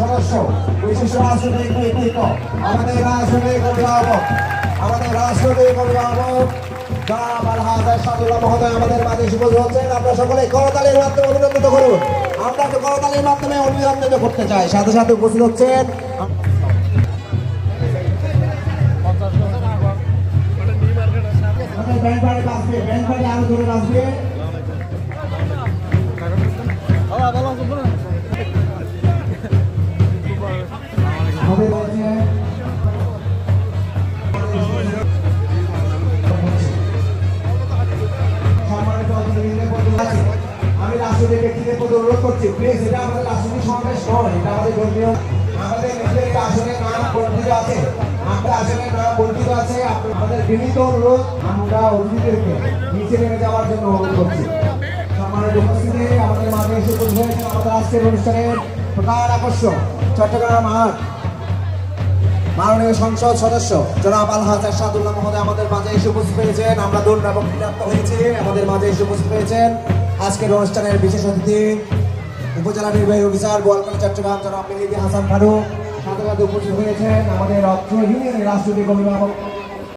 সদস্য বিশিষ্ট রাজনৈতিক ব্যক্তিত্ব আমাদের রাজনৈতিক অভিভাবক জনাব আলহাজ এরশাদুল্লাহ মহোদয় আমাদের মাঝে উপস্থিত হচ্ছেন। আপনারা সকলে করতালির মাধ্যমে অভিনন্দিত করুন। আমরা করতালির মাধ্যমে অভিনন্দিত করতে চাই। সাথে সাথে উপস্থিত হচ্ছেন ব্যান্ড পার্টি আসবে, ব্যান্ড পার্টি আরো ধরে আসবে। আমি রাষ্ট্রীয় ব্যক্তিদের প্রতি অনুরোধ করছি, প্লিজ এটা আমাদের রাষ্ট্রীয় সমাবেশ নয়, এটা আমাদের ধর্মীয় আমাদের নিজের আসনের নাম বর্ধিত আছে, আমরা আসনের নাম বর্ধিত আছে। আমাদের বিনীত অনুরোধ, আমরা অতিথিদেরকে নিচে নেমে যাওয়ার জন্য অনুরোধ করছি। সম্মানিত উপস্থিতি আমাদের মাঝে এসে উপস্থিত হয়েছেন আমাদের আজকের অনুষ্ঠানের প্রধান আকর্ষণ চট্টগ্রাম মাননীয় সংসদ সদস্য জনাব আলহাজ এরশাদুল্লাহ মহোদয় আমাদের মাঝে এসে উপস্থিত হয়েছেন। আমরা দৌড় এবং প্রাপ্ত হয়েছে আমাদের মাঝে এসে উপস্থিত হয়েছেন আজকের অনুষ্ঠানের বিশেষ অতিথি উপজেলা নির্বাহী অফিসার বোয়ালখালী চট্টগ্রাম জনাব মেহেদী হাসান ফারুক। সাথে সাথে উপস্থিত হয়েছেন আমাদের অত্র ইউনিয়নের রাজনৈতিক অভিভাবক